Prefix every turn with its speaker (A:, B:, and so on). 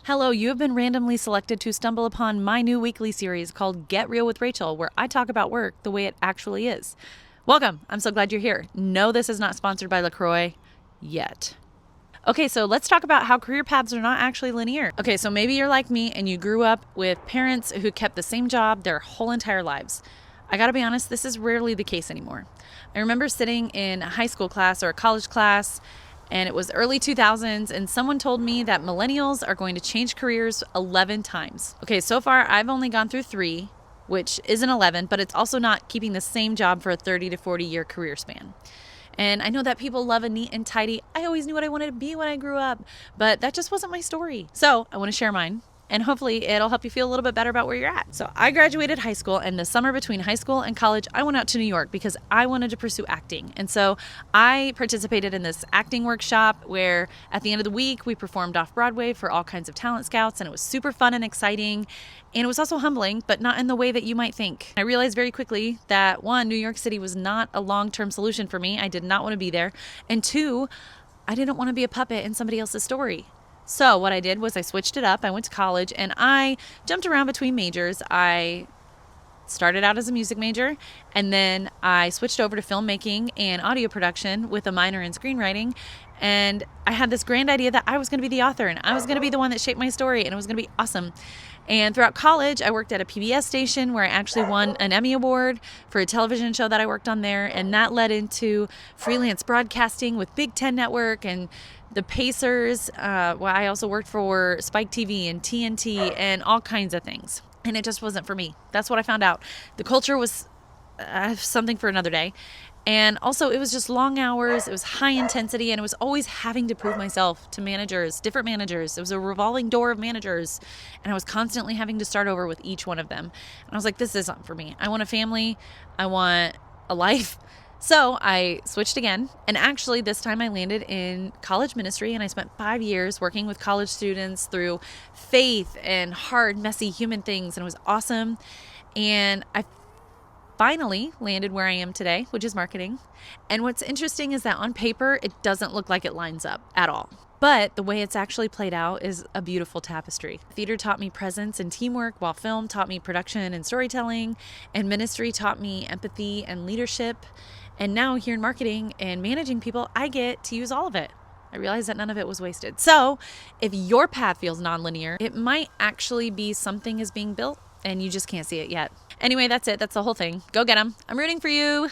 A: Hello, you have been randomly selected to stumble upon my new weekly series called Get Real with Rachel, where I talk about work the way it actually is. Welcome. I'm so glad you're here. No, this is not sponsored by LaCroix yet. Okay, so let's talk about how career paths are not actually linear. Okay, so maybe you're like me and you grew up with parents who kept the same job their whole entire lives. I gotta be honest, this is rarely the case anymore. I remember sitting in a high school class or a college class, and it was early 2000s, and someone told me that millennials are going to change careers 11 times. Okay, so far I've only gone through 3, which isn't 11, but it's also not keeping the same job for a 30 to 40 year career span. And I know that people love a neat and tidy, I always knew what I wanted to be when I grew up, but that just wasn't my story. So I want to share mine. And hopefully it'll help you feel a little bit better about where you're at. So I graduated high school, and the summer between high school and college, I went out to New York because I wanted to pursue acting. And so I participated in this acting workshop where at the end of the week, we performed off Broadway for all kinds of talent scouts, and it was super fun and exciting. And it was also humbling, but not in the way that you might think. I realized very quickly that 1, New York City was not a long-term solution for me. I did not want to be there. And 2, I didn't want to be a puppet in somebody else's story. So what I did was I switched it up. I went to college and I jumped around between majors. I started out as a music major, and then I switched over to filmmaking and audio production with a minor in screenwriting. And I had this grand idea that I was going to be the author and I was going to be the one that shaped my story, and it was going to be awesome. And throughout college, I worked at a PBS station where I actually won an Emmy Award for a television show that I worked on there. And that led into freelance broadcasting with Big Ten Network and the Pacers. I also worked for Spike TV and TNT and all kinds of things. And it just wasn't for me. That's what I found out. The culture was something for another day. And also, it was just long hours, it was high intensity, and it was always having to prove myself to managers, different managers. It was a revolving door of managers, and I was constantly having to start over with each one of them. And I was like, this isn't for me. I want a family. I want a life. So I switched again, and actually this time I landed in college ministry, and I spent 5 years working with college students through faith and hard, messy human things, and it was awesome. And I finally landed where I am today, which is marketing. And what's interesting is that on paper, it doesn't look like it lines up at all. But the way it's actually played out is a beautiful tapestry. Theater taught me presence and teamwork, while film taught me production and storytelling, and ministry taught me empathy and leadership. And now here in marketing and managing people, I get to use all of it. I realize that none of it was wasted. So if your path feels nonlinear, it might actually be something is being built and you just can't see it yet. Anyway, that's it. That's the whole thing. Go get them. I'm rooting for you.